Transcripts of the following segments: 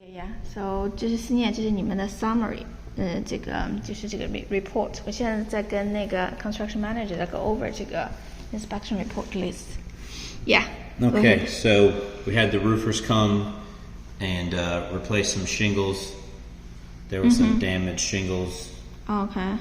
Yeah, so 这是思念，这是你们的 summary，这个就是这个 report。我现在在跟那个 construction manager 在 go over 这个 inspection report list. Yeah. Okay, so we had the roofers come and replace some shingles. There was some damaged shingles. Okay.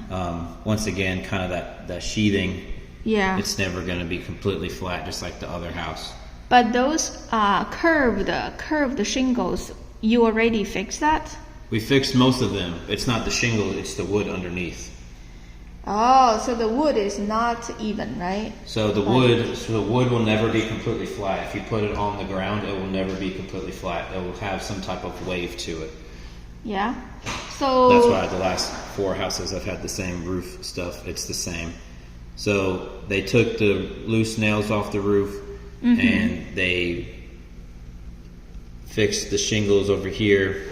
Once again, kind of that sheathing. Yeah. It's never going to be completely flat, just like the other house. But those curved shingles, you already fixed that? We fixed most of them. It's not the shingle, it's the wood underneath. Oh, so the wood is not even, right? So the wood will never be completely flat. If you put it on the ground, it will never be completely flat. It will have some type of wave to it. Yeah. So that's why the last 4 houses have had the same roof stuff. It's the same. So they took the loose nails off the roof and they fixed the shingles over here.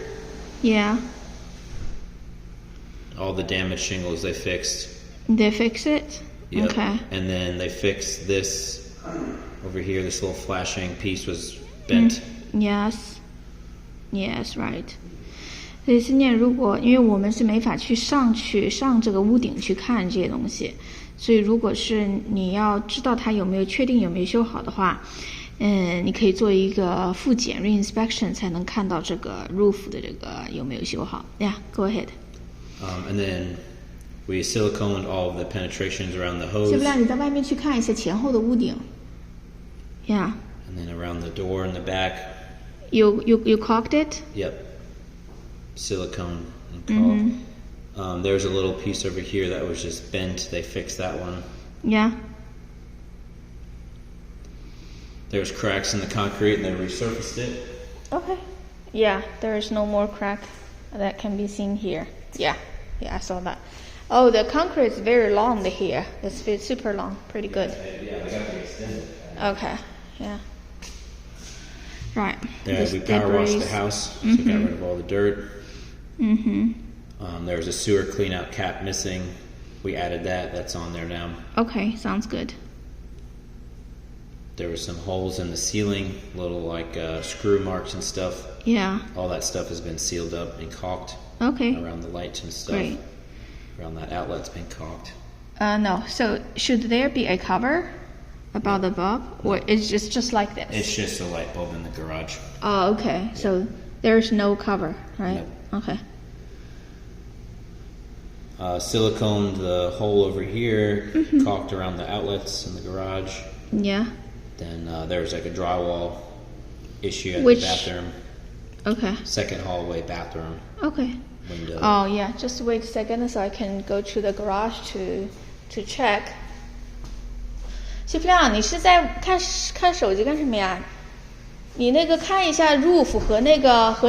Yeah. All the damaged shingles they fixed. They fix it? Yep. Okay. And then they fixed this over here. This little flashing piece was bent. Yes. Yes, right. 所以思念，如果因为我们是没法上这个屋顶去看这些东西，所以如果是你要知道它确定有没有修好的话，你可以做一个复检 reinspection 才能看到这个 roof 的这个有没有修好。Yeah, go ahead. And then we siliconed all of the penetrations around the hose. 谢不亮，你在外面去看一下前后的屋顶。Yeah. And then around the door in the back. You caulked it? Yep. Silicone and caulk. There's a little piece over here that was just bent. They fixed that one. Yeah. There's cracks in the concrete and they resurfaced it. Okay. Yeah, there is no more crack that can be seen here. Yeah, I saw that. Oh, the concrete is very long here. It's super long. Pretty good. Yeah, they got to extend it. Okay, yeah. Right. Yeah, we power washed the house, so got rid of all the dirt. There was a sewer clean out cap missing. We added that. That's on there now. Okay, sounds good. There were some holes in the ceiling, little like screw marks and stuff. Yeah. All that stuff has been sealed up and caulked. Okay. Around the lights and stuff. Great. Around that outlet's been caulked. No. So should there be a cover about the bulb, or it's just like this? It's just a light bulb in the garage. Oh, okay. So there's no cover, right? Nope. Okay. Siliconed the hole over here, caulked around the outlets in the garage. Yeah. Then there's like a drywall issue at the bathroom. Okay. Second hallway bathroom. Okay. Window. Oh yeah, just wait a second so I can go to the garage to check. 谢不亮，你是在看手机干什么呀？你那个看一下 roof 和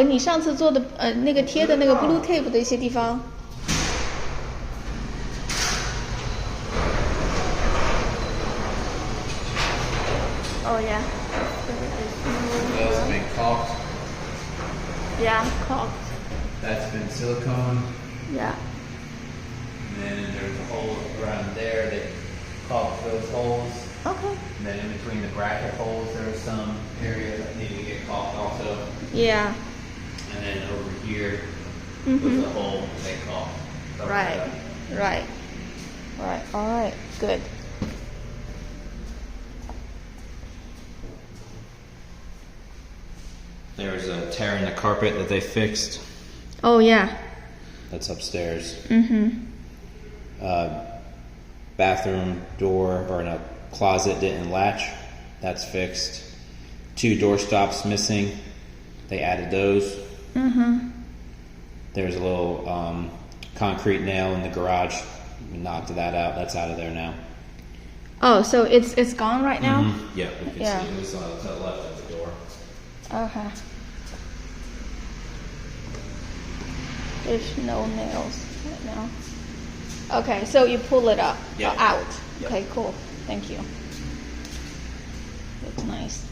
你上次做的那个贴的那个 blue tape 的一些地方。Oh yeah. That's been caulked. Yeah, caulked. That's been silicone. Yeah. And then there's a hole around there. They caulked those holes. Okay. And then in between the bracket holes, there's some area that need to get caulked also. Yeah. And then over here was a hole they caulked. Right. All right. Good. There was a tear in the carpet that they fixed. Oh yeah. That's upstairs. Bathroom door or no closet didn't latch. That's fixed. 2 door stops missing. They added those. There's a little concrete nail in the garage. We knocked that out. That's out of there now. Oh, so it's gone right now? Yeah, we can see it was to the left of the door. Okay. There's no nails right now. Okay, so you pull it up out. Yep. Okay, cool. Thank you. That's nice.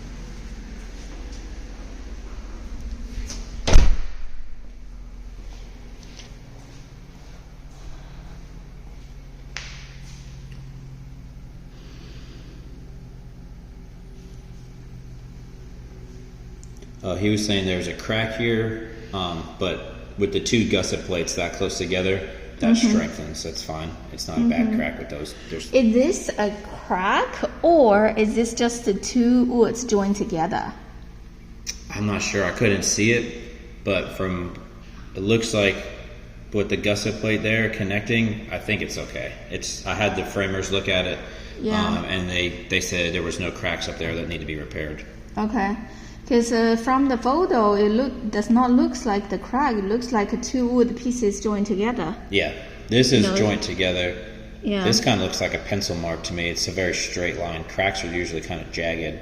He was saying there's a crack here but with the two gusset plates that close together, that strengthens. That's fine. It's not a bad crack with those. Is this a crack or is this just the two woods joined together? I'm not sure. I couldn't see it, but it looks like with the gusset plate there connecting, I think it's okay. I had the framers look at it, and they said there was no cracks up there that need to be repaired. Okay. Because from the photo, does not look like the crack. It looks like two wood pieces joined together. Yeah, this is joined together. Yeah. This kind of looks like a pencil mark to me. It's a very straight line. Cracks are usually kind of jagged.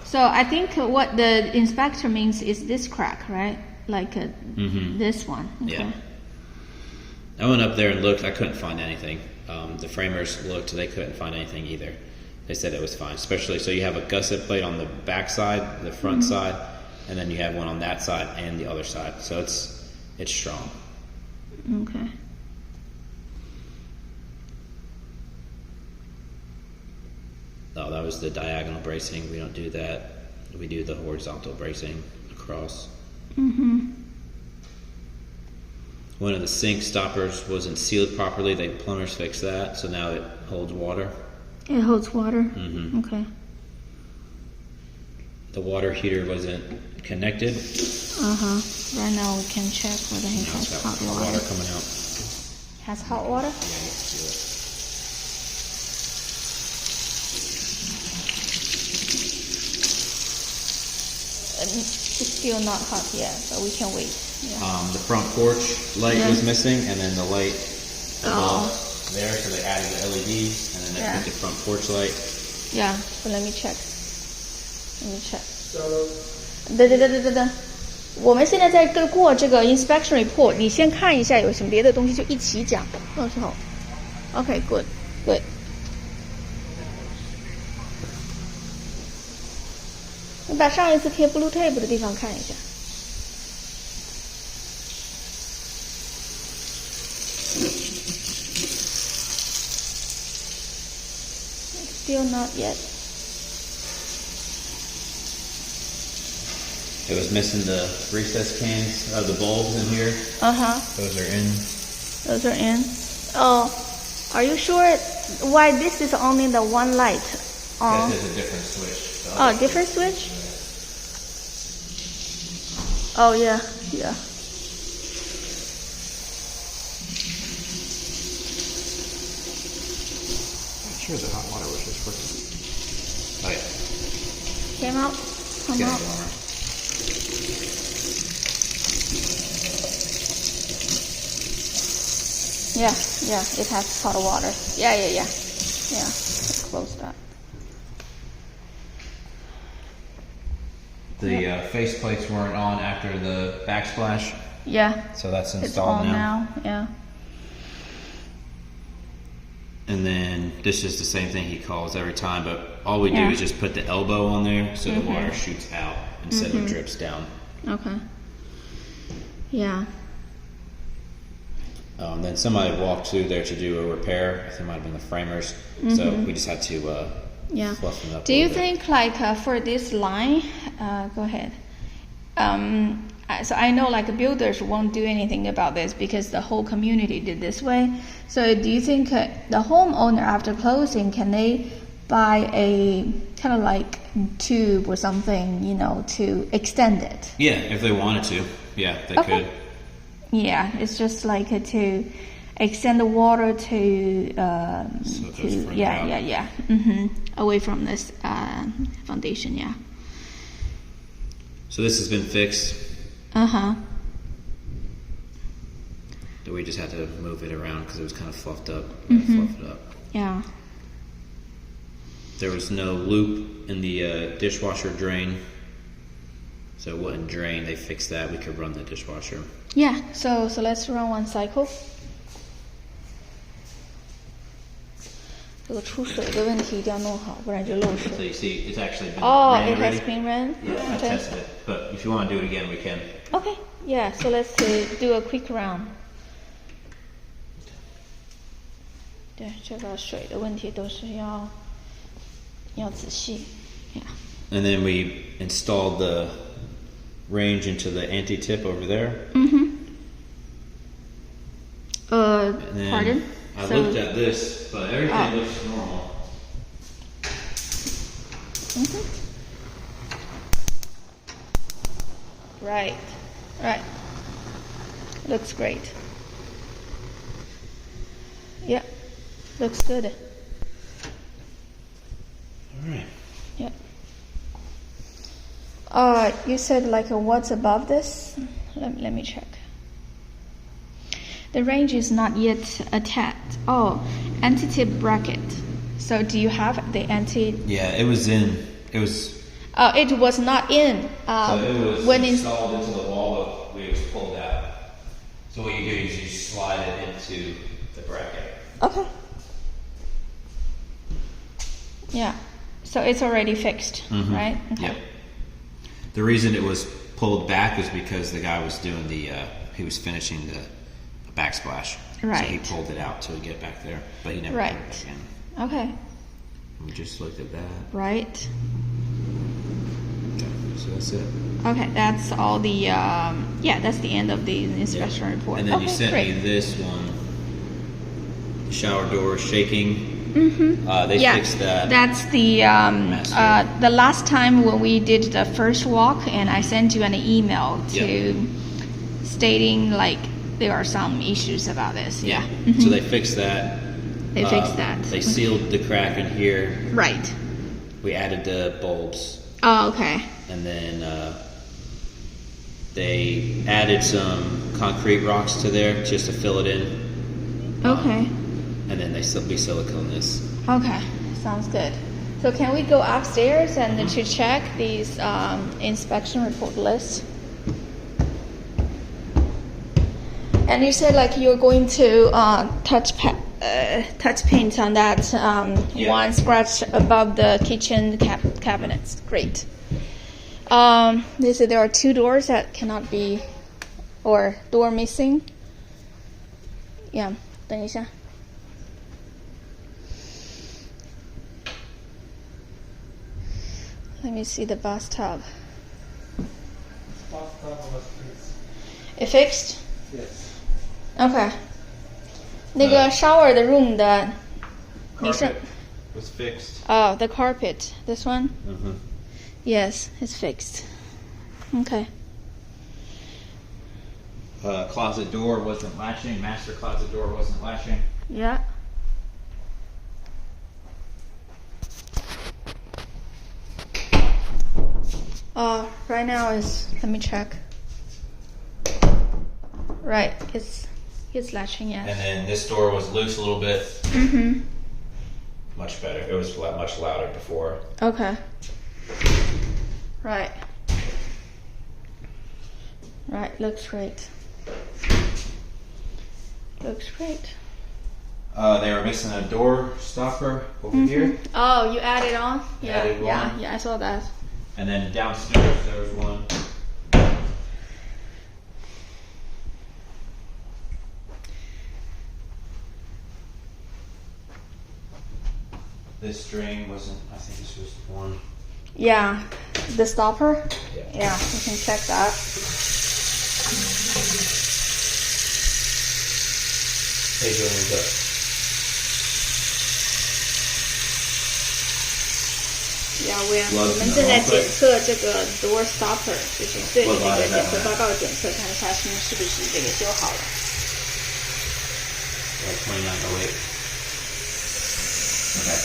So I think what the inspector means is this crack, right? Like this one. Okay. Yeah. I went up there and looked. I couldn't find anything. The framers looked. They couldn't find anything either. They said it was fine, especially so you have a gusset plate on the back side, the front side, and then you have one on that side and the other side. So it's strong. Okay. Oh, that was the diagonal bracing. We don't do that. We do the horizontal bracing across. One of the sink stoppers wasn't sealed properly. The plumbers fixed that, so now it holds water. It holds water? Okay. The water heater wasn't connected. Right now we can check whether it has hot water. Coming out. Has hot water? Yeah, you can feel it. It's still not hot yet, but we can wait. Yeah. The front porch light was missing, and then the light above there, so they added the LED, and then they put the front porch light. Yeah, so let me check. So, 等，我们现在在过这个 inspection report， 你先看一下有什么别的东西就一起讲，到时候。Okay, good. 你把上一次贴 blue tape 的地方看一下。Still not yet. It was missing the recess cans of the bulbs in here. Those are in. Those are in. Oh, are you sure why this is only the one light on? That is a different switch. Oh, different switch? Oh, yeah. I'm sure the hot water was just working. Oh, yeah. Came out? Come Getting out. warmer. Yeah, it has hot water. Yeah. Close that. The face plates weren't on after the backsplash, Yeah, so that's it's installed on now. Yeah. And then this is the same thing he calls every time, but all we do Yeah. is just put the elbow on there so the water shoots out instead of drips down. Okay. Yeah. And then somebody walked through there to do a repair. I think it might have been the framers. So we just had to Yeah. fluff them up. Do you think like for this line, go ahead. So I know like builders won't do anything about this because the whole community did this way. So do you think the homeowner after closing, can they buy a kind of like tube or something, to extend it? Yeah, if they wanted to. Yeah, they Okay. could. Yeah, it's just like to extend the water to So it goes further out. yeah. Away from this foundation, yeah. So this has been fixed. We just had to move it around because it was kind of fluffed up. Fluff it up. Yeah. There was no loop in the dishwasher drain, so it wouldn't drain. They fixed that. We could run the dishwasher. Yeah, so let's run one cycle. 这个出水的问题一定要弄好，不然就漏 So 水。 you see, it's actually been Oh, ran it has already. been ran? Yeah, I Okay. tested it. But if you want to do it again, we can. Okay, yeah, so let's do a quick round. 对，这个水的问题都是要仔细。Yeah. And then we installed the range into the anti-tip over there. And then Pardon? I looked at this, but everything looks normal. Right. Looks great. Yeah, looks good. All right. Yeah. You said like what's above this? Let me check. The range is not yet attached. Oh, anti-tip bracket. So do you have the anti? Yeah, it was in. It was. Oh, it was not in. So it was when installed into the wall, but it was pulled out. So what you do is you slide it into the bracket. Okay. Yeah. So it's already fixed, right? Okay. Yep. The reason it was pulled back is because the guy was doing he was finishing the backsplash. Right. So he pulled it out to get back there, but he never put it back in. Okay. We just looked at that. Right. Okay, so that's it. Okay, that's all the that's the end of the inspection report. And then you sent me this one. Shower door shaking. They fixed that. That's the last time when we did the first walk, and I sent you an email stating like there are some issues about this. Yeah. So they fixed that. They fixed that. They sealed the crack in here. Right. We added the bulbs. Oh, okay. And then they added some concrete rocks to there just to fill it in. Okay. And then we silicone this. Okay, sounds good. So can we go upstairs and to check these inspection report list? And you said like you're going to touch paint on that one scratch above the kitchen cabinets. Great. They said there are 2 doors that cannot be, or door missing. Yeah, 等一下。Let me see the bathtub. Bathtub was fixed. It fixed? Yes. Okay. 那个 shower 的 room 的，你是 Carpet was fixed. Oh, the carpet. This one? Mm-hmm. Yes, it's fixed. Okay. Closet door wasn't latching. Master closet door wasn't latching. Yeah. Right now let me check. Right, it's latching, yes. And then this door was loose a little bit. Much better. It was much louder before. Okay. Right, looks great. Looks great. They were missing a door stopper over here. Oh, you added on? Added one. Yeah, I saw that. And then downstairs there was one. This string wasn't, I think this was one. Yeah, the stopper? Yeah, you can check that. Hey, Julian's up. Yeah, 我们正在检测这个 door stopper， 就是对这个检测报告检测，看一下是不是这个修好了。Like 2908. Okay.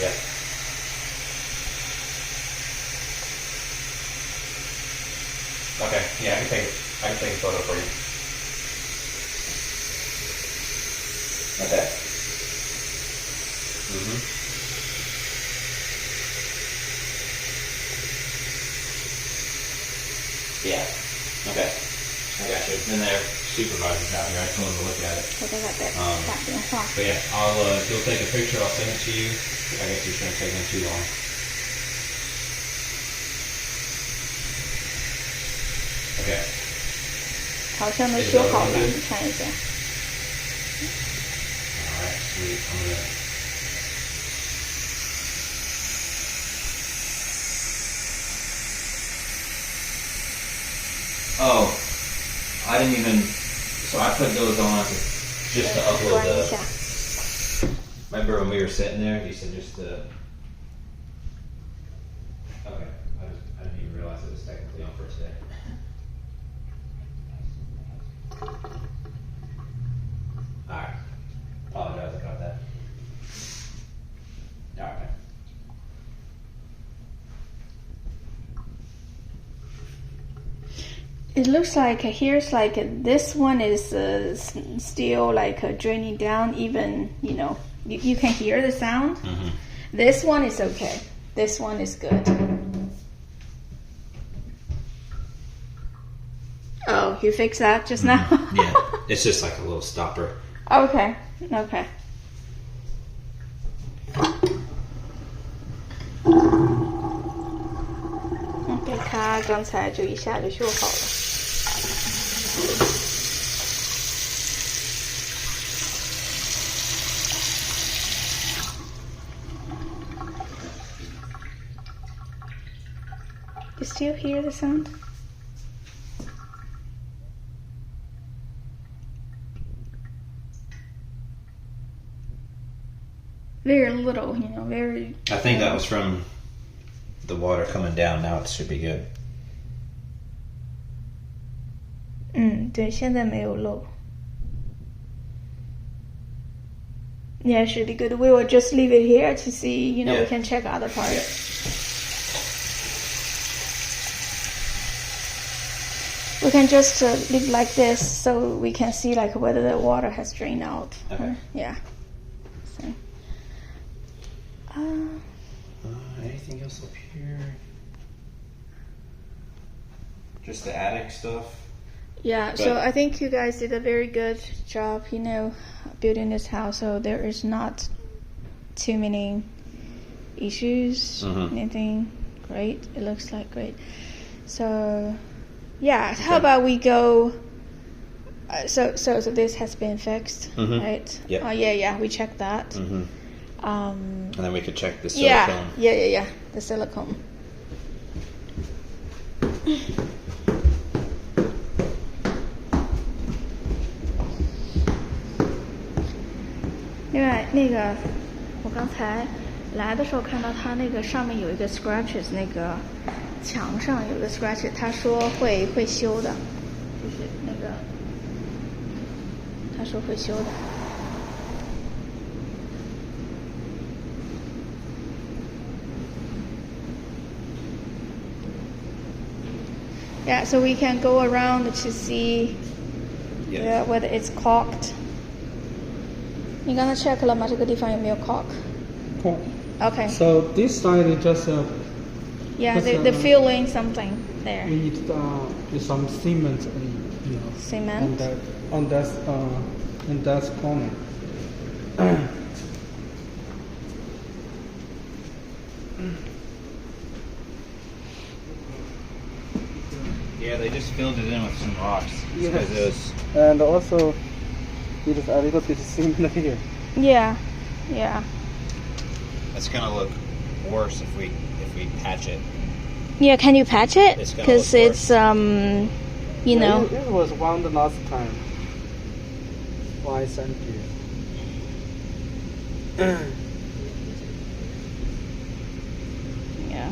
Yeah. Okay. Yeah, I can take a photo for you. Okay. Yeah. Okay. I got you. And their supervisor's out here. I told him to look at it. 我在打电话。 But yeah, you'll take a picture. I'll send it to you. I guess it's gonna take them too long. Okay. 好像都修好了，你看一下。Alright, sweet. I'm gonna Oh, I didn't even. So I put those on just to upload 关一下。 Remember when we were sitting there? You said just to. Okay, I didn't even realize it was technically on first day. All right. Apologize about that. All right. It looks like here's like this one is still like draining down. Even you can hear the sound. This one is okay. This one is good. Oh, you fixed that just now? Yeah, it's just like a little stopper. Okay. 给他刚才就一下就修好了。You still hear the sound? Very little, very. I think that was from the water coming down. Now it should be good. 对，现在没有漏。Yeah, it should be good. We will just leave it here to see, we can check other part. We can just leave like this so we can see like whether the water has drained out. Okay. Yeah. So. Anything else up here? Just the attic stuff? Yeah, so I think you guys did a very good job, building this house. So there is not too many issues, anything great. It looks like great. So, yeah, how about we go... So this has been fixed, right? Yeah. Oh, yeah, we checked that. And then we could check the silicone. Yeah, the silicone. 另外我刚才来的时候看到它那个上面有一个 scratches， 那个墙上有一个 scratches， 他说会修的，就是他说会修的。Yeah, so we can go around to see whether it's caulked. 你刚才 check 了吗？这个地方有没有 caulk? Cool. Okay. So this side is just they're filling something there. we need some cement, Cement. on that corner. Yeah, they just filled it in with some rocks. Yes. It was, And also, it is a little bit cement here. Yeah. it's gonna look worse if we patch it. Yeah, can you patch it? It's gonna Because look it's It was one the last time. Why, thank you. Yeah.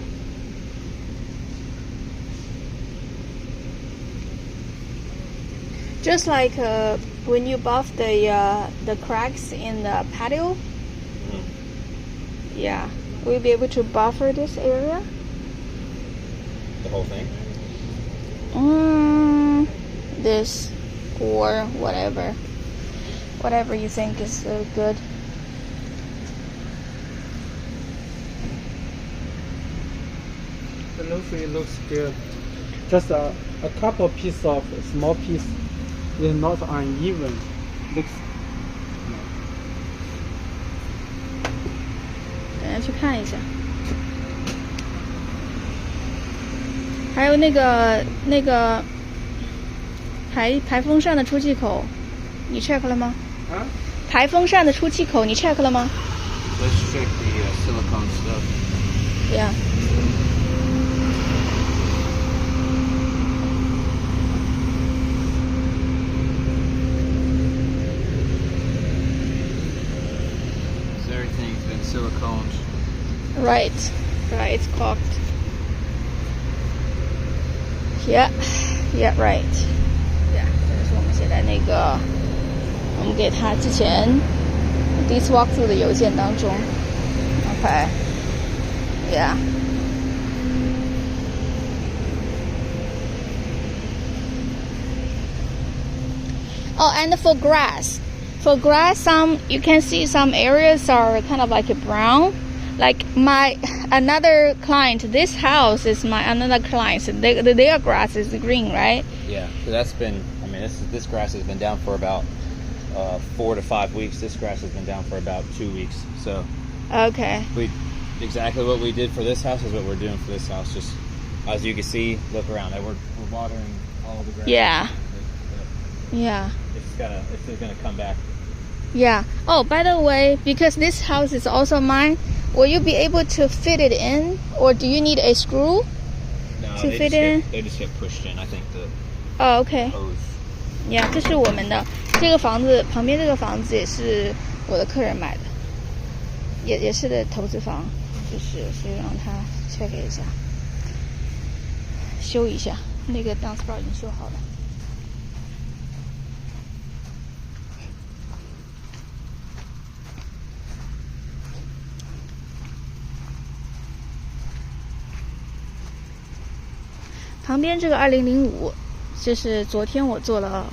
Just like when you buff the cracks in the patio. Yeah, will you be able to buffer this area? The whole thing? This or whatever you think is good. The nursery looks good. Just a couple piece of small piece is not uneven. Looks 等下去看一下。还有那个排风扇的出气口，你 check 了吗？啊？排风扇的出气口你 check 了吗 Let's check the silicone stuff. ？Yeah. Right, it's caulked. Yeah, yeah, right. Yeah, 这是我们写在那个我们给他之前第一次 walkthrough 的邮件当中。Okay. Yeah. Oh, and for grass, you can see some areas are kind of like a brown. Like another client, this house is another client. Their grass is green, right? Yeah, so that's been. I mean, this grass has been down for about 4 to 5 weeks. This grass has been down for about 2 weeks. So. Okay. Exactly what we did for this house is what we're doing for this house. Just as you can see, look around. We're watering all the grass. Yeah. Yeah. It's gonna come back. Yeah. Oh, by the way, because this house is also mine, will you be able to fit it in, or do you need a screw to fit it in? They just get pushed in. I think the. Oh, okay. Hose. Yeah, 这是我们的这个房子旁边这个房子也是我的客人买的，也是的投资房，就是所以让他 check 一下，修一下，那个 downspout 已经修好了。旁边这个2005，就是昨天我做了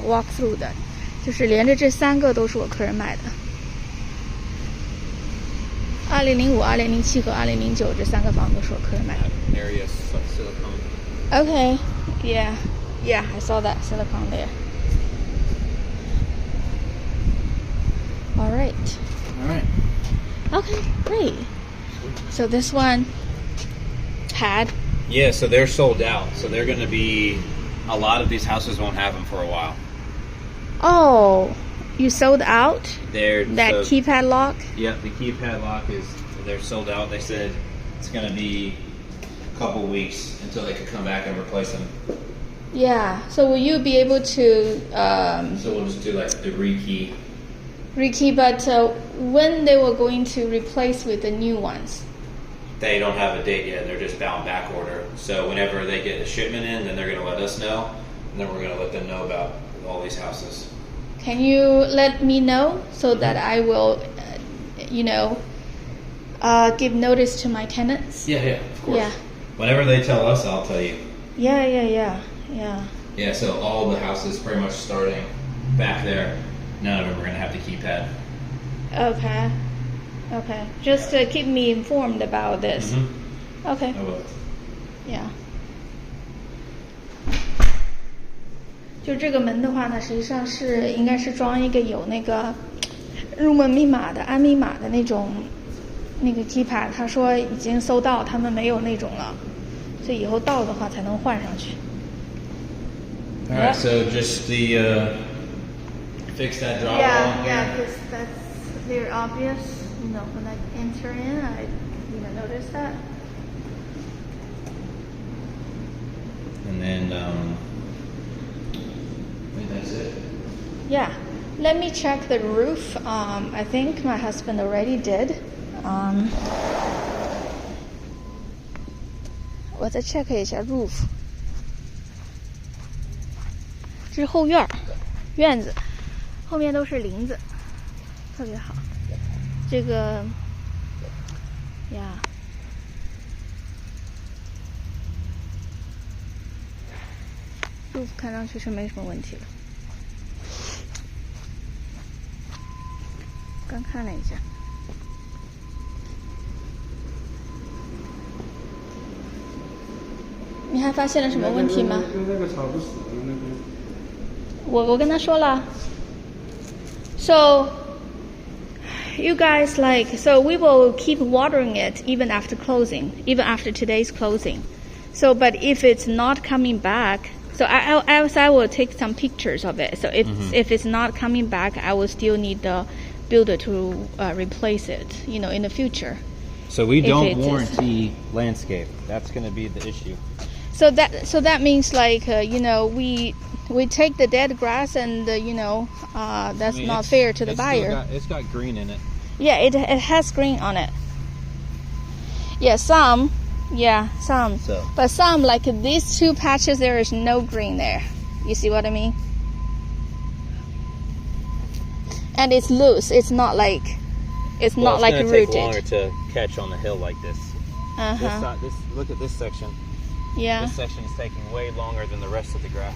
walkthrough 的，就是连着这3个都是我客人买的。2005、2007和2009这3个房都是我客人买的。Area silicone. Okay, yeah, I saw that silicone there. All right. Okay, great. So this one had. Yeah, so they're sold out. So they're going to be. A lot of these houses won't have them for a while. Oh, you sold out? That so, keypad lock? Yeah, the keypad lock they're sold out. They said it's going to be a couple weeks until they can come back and replace them. Yeah. So will you be able to? So we'll just do like the rekey. Rekey, but when they were going to replace with the new ones? They don't have a date yet. They're just bound back order. So whenever they get a shipment in, then they're going to let us know, and then we're going to let them know about all these houses. Can you let me know so that I will, give notice to my tenants? Yeah, of course. Yeah. Whenever they tell us, I'll tell you. Yeah. Yeah, so all the houses pretty much starting back there, none of them are going to have the keypad. Okay. Just keep me informed about this. Mm-hmm. Okay. I will. Yeah. 就这个门的话呢，实际上应该是装一个有那个入门密码的、安密码的那种那个 keypad。他说已经搜到，他们没有那种了，所以以后到的话才能换上去。All right, so just the fix that drywall. Yeah, because that's very obvious. When I enter in, I didn't notice that. And then, I think that's it. Yeah. Let me check the roof. I think my husband already did. 我再 check 一下 roof. 这是后院子，后面都是林子，特别好。这个呀。roof 看上去是没什么问题了，刚看了一下。你还发现了什么问题吗？跟那个吵不死的那边。我跟他说了。So you guys so we will keep watering it even after closing, even after today's closing. So, but if it's not coming back, so I will take some pictures of it. So if it's not coming back, I will still need the builder to replace it, in the future. So we don't warranty landscape. That's going to be the issue. So that means we take the dead grass and that's not fair to the buyer. It's got green in it. Yeah, it has green on it. Yeah, some. Yeah, some. So- But some, like these two patches, there is no green there. You see what I mean? And it's loose. It's not like Well, not it's like gonna rooted. take longer to catch on the hill like this. Uh This huh. side, look at this section. Yeah. This section is taking way longer than the rest of the grass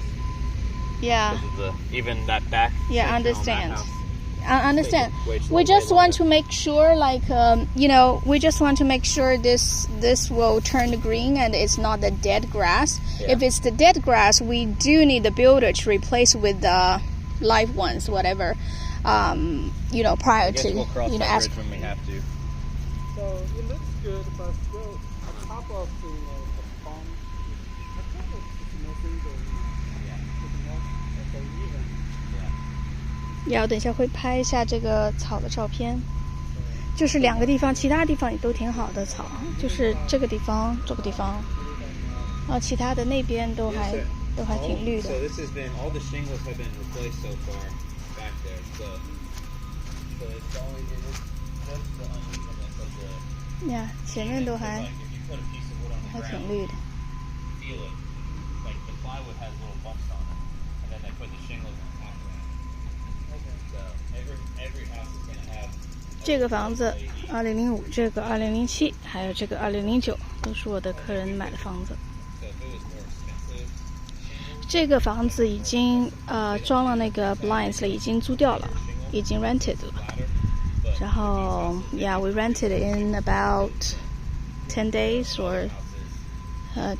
Yeah. because of even that back. Yeah, I section on that understand. house. I understand. Way We just longer. want to make sure, like, we just want to make sure this will turn green and it's not the dead grass. Yeah. If it's the dead grass, we do need the builder to replace with the live ones, whatever. Prior I guess to we'll cross that ask. bridge when we have to. So it looks good, but still a couple of the farm. I think it's missing the it's not so even. 我等一下会拍一下这个草的照片，就是两个地方，其他地方也都挺好的草，就是这个地方、这个地方，然后其他的那边都还挺绿的。 So this has been all the shingles have been replaced so far back there. So it's only just the unevenness of the. 呀，前面都还 Like if you put a piece of wood on the 还挺 ground, 绿的。 feel it. Like the plywood has little bumps on it, and then they put the shingles on top of that. So every house is going to have. 这个房子2005，这个2007，还有这个2009，都是我的客人买的房子。 So if it was more expensive, 这个房子已经装了那个 blinds 了，已经租掉了，已经 rented 了。 ladder, 然后 we rented in about 10 days or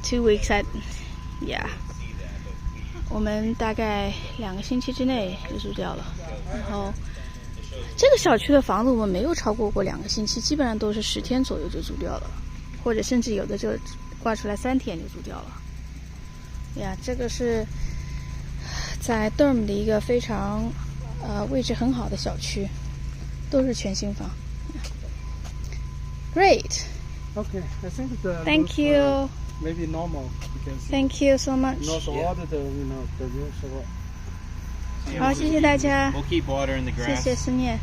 2 weeks yeah. 我们大概2个星期之内就租掉了。然后这个小区的房子我们没有超过2个星期，基本上都是10天左右就租掉了，或者甚至有的就挂出来3天就租掉了。这个是在 Durham 的一个非常位置很好的小区，都是全新房。Great. Okay, I think the Thank roofs are you. maybe normal because Thank you so much. not all the the roofs are. 好，谢谢大家， we'll keep watering the 谢 grass. 谢思念。